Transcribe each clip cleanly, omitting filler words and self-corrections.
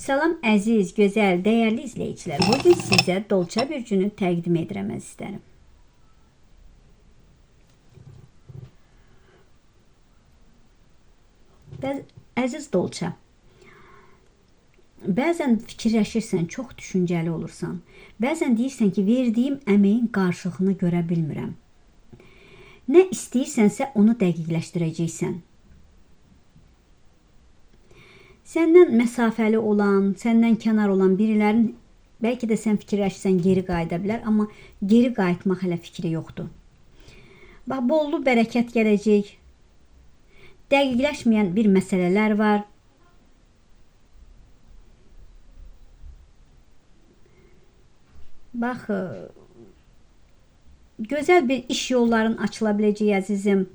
Salam əziz, gözəl, dəyərli izləyicilər. Bugün sizə Dolça bürcünü təqdim edirəm istəyirəm. Əziz Dolça, bəzən fikirləşirsən, çox düşüncəli olursan. Bəzən deyirsən ki, verdiyim əməyin qarşılığını görə bilmirəm. Nə istəyirsənsə onu dəqiqləşdirəcəksən. Səndən məsafəli olan, səndən kənar olan birilərin bəlkə də sən fikirləşsən geri qayıda bilər, amma geri qayıtmaq hələ fikri yoxdur. Bax, bollu bərəkət gələcək. Dəqiqləşməyən bir məsələlər var. Bax, gözəl bir iş yolların açıla biləcək əzizim.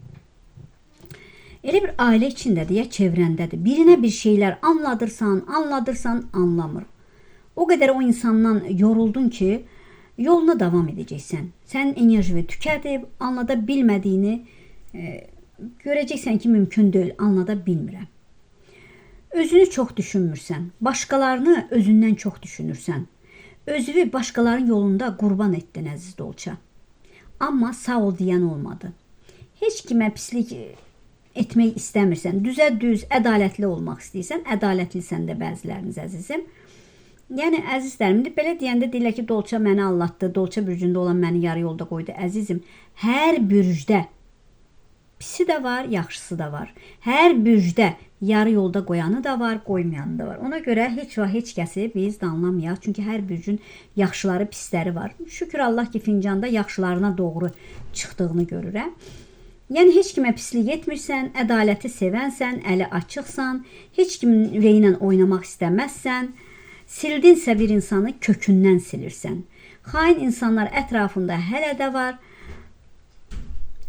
Elə bir ailə içindədir, ya çevrəndədir. Birinə bir şeylər anladırsan, anlamır. O qədər o insandan yoruldun ki, yoluna davam edəcəksən. Sənin enerjini tükədib, anlada bilmədiyini görəcəksən ki, mümkün deyil, anlada bilmirəm. Özünü çox düşünmürsən, başqalarını özündən çox düşünürsən. Özünü başqalarının yolunda qurban etdin, əziz Dolça. Amma sağ ol deyən olmadı. Heç kimə pislik etmək istəmirsən, düz, ədalətli olmaq istəyirsən, ədalətlisən də bəziləriniz əzizim. Yəni, əzizlərim, belə deyəndə deyirlər ki, Dolça məni allatdı, Dolça bürcündə olan məni yarı yolda qoydu. Əzizim, hər bürcdə pisi də var, yaxşısı da var. Hər bürcdə yarı yolda qoyanı da var, qoymayanı da var. Ona görə heç kəsi biz danlamayaq. Çünki hər bürcün yaxşıları, pisləri var. Şükür Allah ki, fincanda yaxşılarına doğru çıxdığını görürəm. Yəni, heç kimə pislik etmirsən, ədaləti sevənsən, əli açıqsan, heç kimin ürəyindən oynamaq istəməzsən, sildinsə bir insanı kökündən silirsən. Xain insanlar ətrafında hələ də var.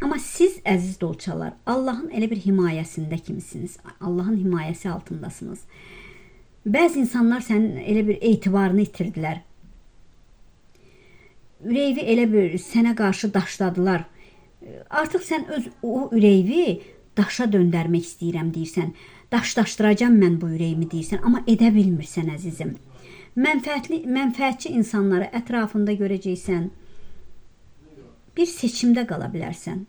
Amma siz, əziz Dolçalar, Allahın elə bir himayəsində kimisiniz. Allahın himayəsi altındasınız. Bəzi insanlar sənin elə bir etibarını itirdilər. Ürəyi elə bir sənə qarşı daşladılar. Artıq sən o ürəyi daşa döndərmək istəyirəm deyirsən. Daşlaşdıracam mən bu ürəyimi deyirsən, amma edə bilmirsən əzizim. Mənfəətçi insanları ətrafında görəcəksən. Bir seçimdə qala bilərsən.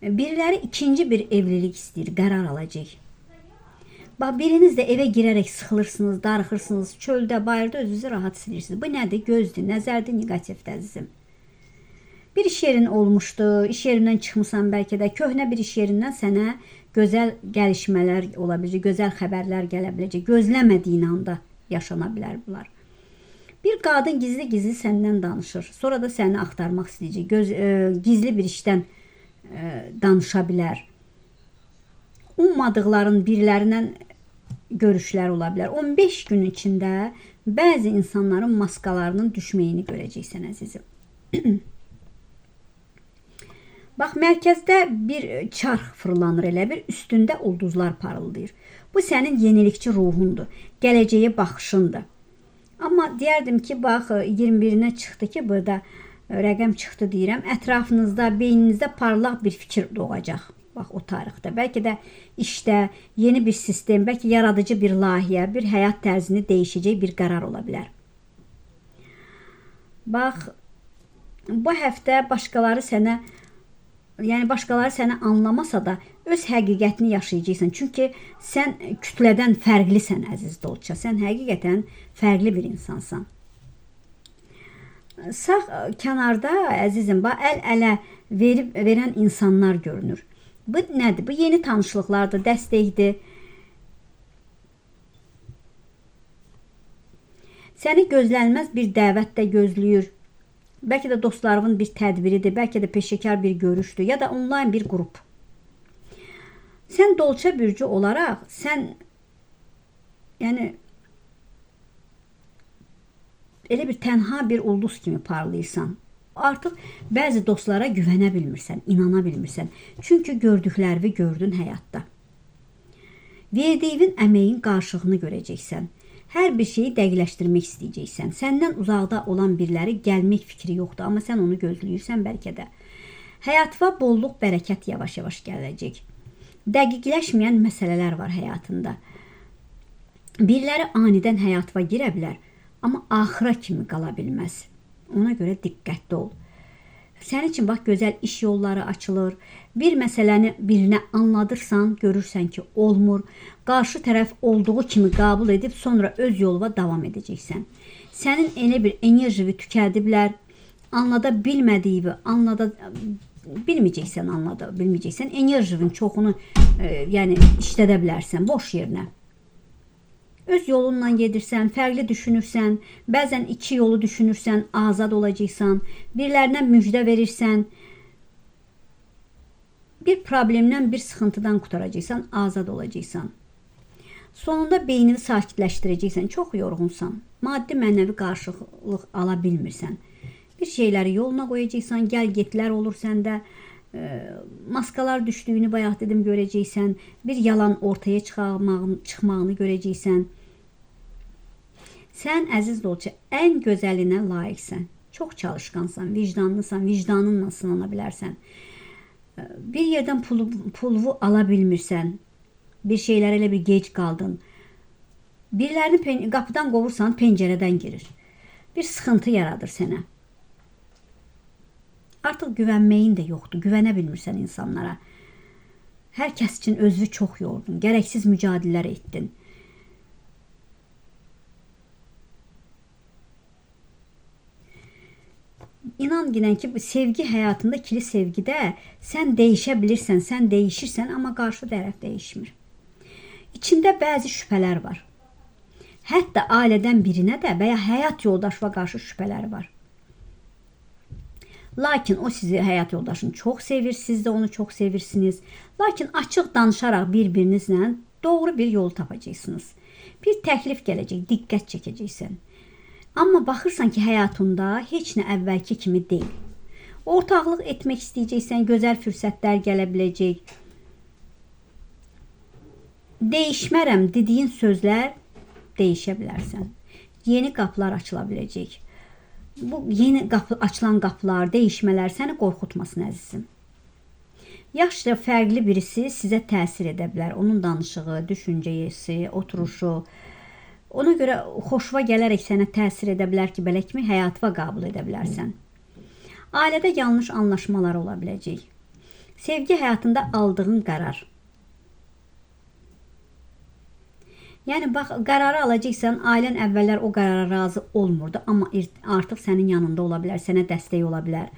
Biriləri ikinci bir evlilik istəyir, qərar alacaq. Bax, biriniz də evə girərək sıxılırsınız, darıxırsınız, çöldə, bayırda özünüzü rahat silirsiniz. Bu nədir? Gözdür, nəzərdir, negativdir əzizim. Bir iş yerin olmuşdu, iş yerindən çıxmısan bəlkə də, köhnə bir iş yerindən sənə gözəl gəlişmələr ola biləcək, gözəl xəbərlər gələ biləcək, gözləmədiyin anda yaşana bilər bunlar. Bir qadın gizli-gizli səndən danışır, sonra da səni axtarmaq istəyəcək, gizli bir işdən danışa bilər. Ummadıqların birilərindən görüşlər ola bilər. 15 gün içində bəzi insanların maskalarının düşməyini görəcəksən əzizim. Bax, mərkəzdə bir çarx fırlanır elə bir, üstündə ulduzlar parıldayır. Bu sənin yenilikçi ruhundur, gələcəyə baxışındır. Amma deyərdim ki, bax, 21-nə çıxdı ki, burada rəqəm çıxdı deyirəm, ətrafınızda, beyninizdə parlaq bir fikir doğacaq. Bax, o tarixdə. Bəlkə də işdə yeni bir sistem, bəlkə yaradıcı bir layihə, bir həyat tərzini dəyişəcək bir qərar ola bilər. Bax, bu həftə başqaları səni anlamasa da öz həqiqətini yaşayacaqsan. Çünki sən kütlədən fərqlisən, əziz Dolça. Sən həqiqətən fərqli bir insansan. Sağ kənarda, əzizim, əl-ələ verən insanlar görünür. Bu nədir? Bu yeni tanışlıqlardır, dəstəkdir. Səni gözlənilməz bir dəvət də gözləyir. Bəlkə də dostlarının bir tədbiridir, bəlkə də peşəkar bir görüşdür, ya da onlayn bir qrup. Sən Dolça bürcü olaraq, sən elə bir tənha bir ulduz kimi parlayırsan. Artıq bəzi dostlara güvənə bilmirsən, inana bilmirsən. Çünki gördüklərini gördün həyatda. Verdiyin əməyin qarşılığını görəcəksən. Hər bir şeyi dəqiqləşdirmək istəyəcəksən. Səndən uzaqda olan biriləri gəlmək fikri yoxdur, amma sən onu gözləyirsən bəlkə də. Həyatına bolluq, bərəkət yavaş-yavaş gələcək. Dəqiqləşməyən məsələlər var həyatında. Biriləri anidən həyatıma girə bilər, amma axıra kimi qala bilməz. Ona görə diqqətli ol. Sənin üçün bax gözəl iş yolları açılır. Bir məsələni birinə anladırsan, görürsən ki, olmur. Qarşı tərəf olduğu kimi qəbul edib sonra öz yoluna davam edəcəksən. Sənin elə bir enerjini tükədiblər. Anlada bilmədiyi, bilməyəcəksən. Enerjinin çoxunu yəni işlədə bilərsən boş yerinə. Öz yolunla gedirsən, fərqli düşünürsən, bəzən iki yolu düşünürsən, azad olacaqsan, birilərinə müjdə verirsən, bir problemdən, bir sıxıntıdan qurtaracaqsan, azad olacaqsan. Sonunda beynini sakitləşdirəcəksən, çox yorğunsan, maddi mənəvi qarşılıq ala bilmirsən. Bir şeyləri yoluna qoyacaqsan, gəl-getlər olur səndə, maskalar düşdüyünü bayaq dedim görəcəksən, bir yalan ortaya çıxmağını görəcəksən. Sən əziz Dolça ən gözəlinə layiqsən. Çox çalışqansan, vicdanlısan, vicdanınla sınana bilərsən. Bir yerdən pulu ala bilmirsən. Bir şeylərə elə bir gec qaldın. Birilərini qapıdan qovursan, pəncərədən girir. Bir sıxıntı yaradır sənə. Artıq güvənməyin də yoxdur, güvənə bilmirsən insanlara. Hər kəs üçün özünü çox yordun, gərəksiz mücadilələr etdin. İnan ginən ki, sevgi həyatında, ikili sevgidə sən dəyişə bilirsən, sən dəyişirsən, amma qarşı tərəf dəyişmir. İçində bəzi şübhələr var. Hətta ailədən birinə də və ya həyat yoldaşına qarşı şübhələr var. Lakin o sizi, həyat yoldaşını çox sevir, siz də onu çox sevirsiniz. Lakin açıq danışaraq bir-birinizlə doğru bir yol tapacaqsınız. Bir təklif gələcək, diqqət çəkəcəksən. Amma baxırsan ki, həyatında heç nə əvvəlki kimi deyil. Ortaqlıq etmək istəyəcəksən, gözəl fürsətlər gələ biləcək. Dəyişmərəm dediyin sözlər dəyişə bilərsən. Yeni qapılar açıla biləcək. Bu yeni açılan qapılar, dəyişmələr səni qorxutmasın əzizim. Yaşca fərqli birisi sizə təsir edə bilər. Onun danışığı, düşüncəsi, oturuşu. Ona görə xoşuna gələrək sənə təsir edə bilər ki, belə kimi həyatına qəbul edə bilərsən. Ailədə yanlış anlaşmalar ola biləcək. Sevgi həyatında aldığın qərar. Yəni, bax, qərarı alacaqsan, ailən əvvəllər o qərara razı olmurdu, amma artıq sənin yanında ola bilər, sənə dəstək ola bilər.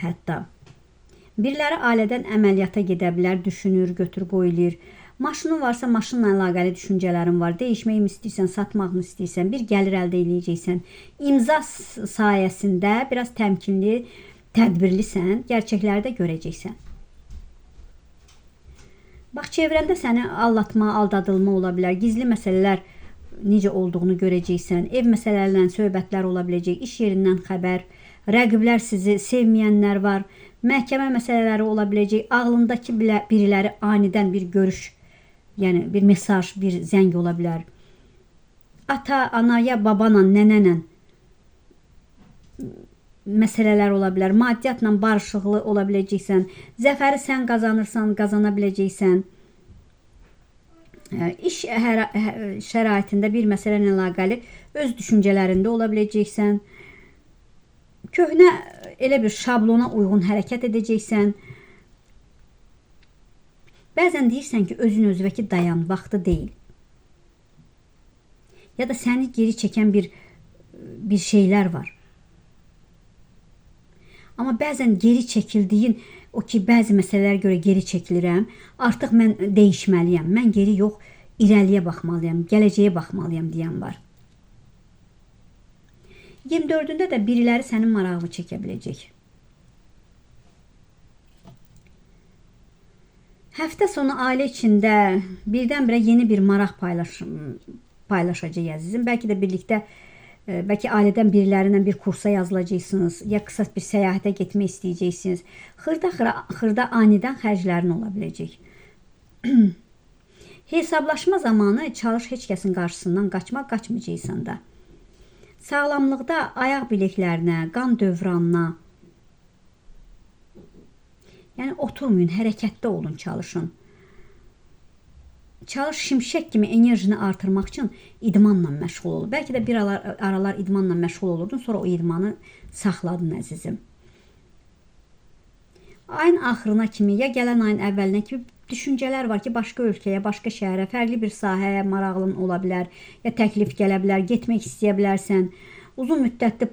Hətta biriləri ailədən əməliyyata gedə bilər, düşünür, götür-qoy eləyir. Maşının varsa, maşınla əlaqəli düşüncələrin var, dəyişməyi mi istəyirsən, satmağını istəyirsən, bir gəlir əldə edəcəksən. İmza sayəsində biraz təmkinli, tədbirlisən, gerçəkləri də görəcəksən. Bax, çevrəndə səni aldatma, aldadılma ola bilər, gizli məsələlər necə olduğunu görəcəksən, ev məsələlərlə söhbətlər ola biləcək, iş yerindən xəbər, rəqiblər sizi sevməyənlər var, məhkəmə məsələləri ola biləcək, ağlındakı biriləri anidən bir görüş, yəni bir mesaj, bir zəng ola bilər. Ata, anaya, babana, nənənə məsələlər ola bilər, maddiyyatla barışıqlı ola biləcəksən, zəfəri sən qazanırsan, qazana biləcəksən. İş şəraitində bir məsələlə əlaqəli öz düşüncələrində ola biləcəksən. Köhnə elə bir şablona uyğun hərəkət edəcəksən. Bəzən deyirsən ki, özün özünə ki, dayan, vaxtı deyil. Ya da səni geri çəkən bir şeylər var. Amma bəzən geri çəkildiyin, o ki, bəzi məsələlərə görə geri çəkilirəm, artıq mən dəyişməliyəm, mən geri yox, irəliyə baxmalıyam, gələcəyə baxmalıyam deyən var. 24-də də biriləri sənin marağını çəkə biləcək. Həftə sonu ailə içində birdən-birə yeni bir maraq paylaşacaq əzizim. Bəlkə də birlikdə, bəlkə ailədən birilərindən bir kursa yazılacaqsınız, ya qısa bir səyahətə getmək istəyəcəksiniz. Xırda anidən xərclərin ola biləcək. Hesablaşma zamanı çalış heç kəsin qarşısından qaçmayacaqsan da. Sağlamlıqda ayaq biləklərinə, qan dövranına, yəni oturmayın, hərəkətdə olun, çalışın. Çalış şimşək kimi enerjini artırmaq üçün idmanla məşğul ol. Bəlkə də bir aralar idmanla məşğul olurdun, sonra o idmanı saxladın əzizim. Ayın axırına kimi ya gələn ayın əvvəlinə kimi düşüncələr var ki, başqa ölkəyə, başqa şəhərə, fərqli bir sahəyə marağın ola bilər, ya təklif gələ bilər, getmək istəyə bilərsən. Uzun müddətli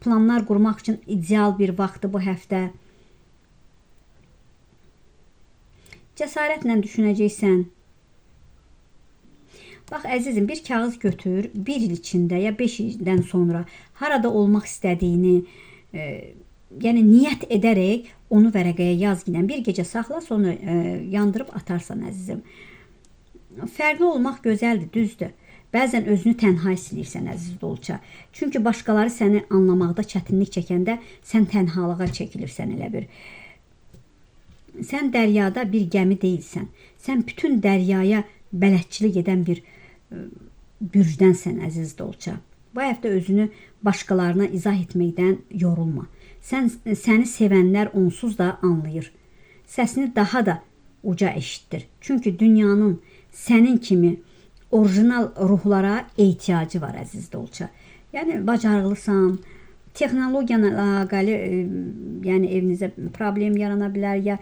planlar qurmaq üçün ideal bir vaxtdır bu həftə. Cəsarətlə düşünəcəksən. Bax əzizim, bir kağız götür, bir il içində ya 5 ildən sonra harada olmaq istədiyini, yəni niyyət edərək onu vərəqəyə yaz yine. Bir gecə saxla, sonra yandırıb atarsan əzizim. Fərqli olmaq gözəldir, düzdür. Bəzən özünü tənha hiss edirsən əziz Dolça. Çünki başqaları səni anlamaqda çətinlik çəkəndə sən tənhalığa çəkilirsən elə bir. Sən dəryada bir gəmi deyilsən. Sən bütün dəryaya bələdçilik edən bir bürcdənsən əziz Dolça. Bu həftə özünü başqalarına izah etməkdən yorulma. Səni sevənlər onsuz da anlayır. Səsini daha da uca eşitdir. Çünki dünyanın sənin kimi orijinal ruhlara ehtiyacı var əziz Dolça. Yəni bacarıqlısan, texnologiyanla əlaqəli, yəni evinizə problem yarana bilər, ya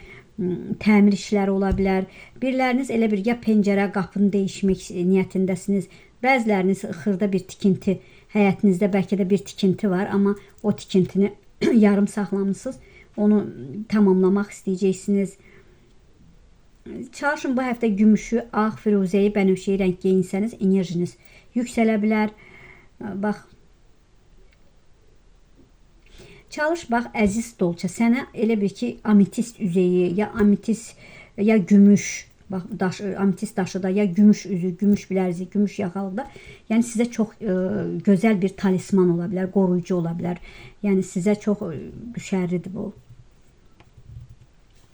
təmir işləri ola bilər. Birləriniz elə bir ya pəncərə, qapını dəyişmək niyyətindəsiniz. Bəziləriniz xırda bir tikinti, həyətinizdə bəlkə də bir tikinti var, amma o tikintini yarım saxlamısınız. Onu tamamlamaq istəyəcəksiniz. Çalışın bu həftə gümüşü, ağ, firuzəyi, bənövşəyi rəng geyinsəniz enerjiniz yüksələ bilər. Bax, çalış bax əziz Dolça, sənə elə bir ki ametist üzəyi, ya ametist, ya gümüş, bax daş, ametist daşı da, ya gümüş üzü, gümüş bilərzi, gümüş yaxalıqda, yəni sizə çox gözəl bir talisman ola bilər, qoruyucu ola bilər. Yəni sizə çox düşərlidir bu.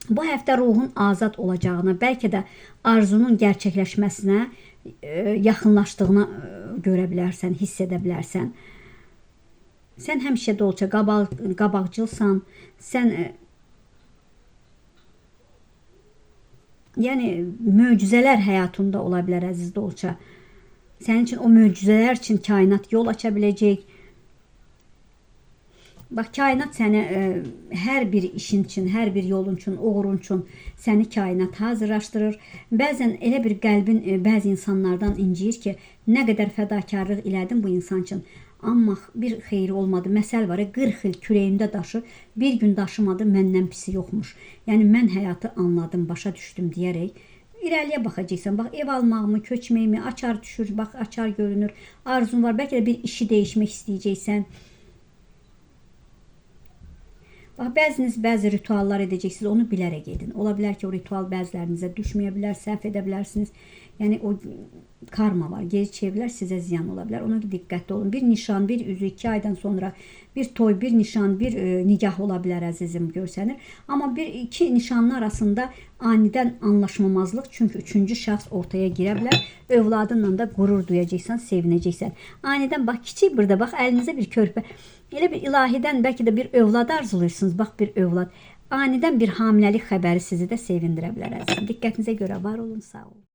Bu həftə ruhun azad olacağına, bəlkə də arzunun gerçəkləşməsinə yaxınlaşdığına görə bilərsən, hiss edə bilərsən. Sən həmişə Dolça qabaqcılsan, sən yəni möcüzələr həyatında ola bilər əziz Dolça. Sənin üçün o möcüzələr üçün kainat yol aça biləcək. Bax, kainat səni hər bir işin üçün, hər bir yolun üçün, uğurun üçün səni kainat hazırlaşdırır. Bəzən elə bir qəlbin bəzi insanlardan inciyir ki, nə qədər fədakarlıq elədin bu insan üçün. Amma bir xeyri olmadı. Məsəl var, 40 il kürəyimdə daşı, bir gün daşımadı, məndən pisi yoxmuş. Yəni mən həyatı anladım, başa düşdüm deyərək irəliyə baxacaqsan. Bax, ev almaqmı, köçməkmi, açar düşür, bax, açar görünür. Arzun var, bəlkə də bir işi dəyişmək istəyəcəksən. Bax, bəziniz bəzi rituallar edəcəksiniz, onu bilərək edin. Ola bilər ki, o ritual bəzilərinizə düşməyə bilər, səhv edə bilərsiniz. Yəni o karma var, geri çevrilər, sizə ziyan ola bilər. Ona diqqətli olun. Bir nişan, bir üzü 2 aydan sonra bir toy, bir nişan, bir nigah ola bilər əzizim, görsənir. Amma bir iki nişanlı arasında anidən anlaşmamazlıq, çünki 3-cü şəxs ortaya girə bilər. Övladınla da qürur duyacaqsan, sevinəcəksən. Anidən bax, kiçik burada bax, əlinizə bir körpə. Elə bir ilahidən bəlkə də bir övlad arzulayırsınız. Bax, bir övlad. Anidən bir hamiləlik xəbəri sizi də sevindirə bilər əzizim. Diqqətinizə görə var olun, sağ olun.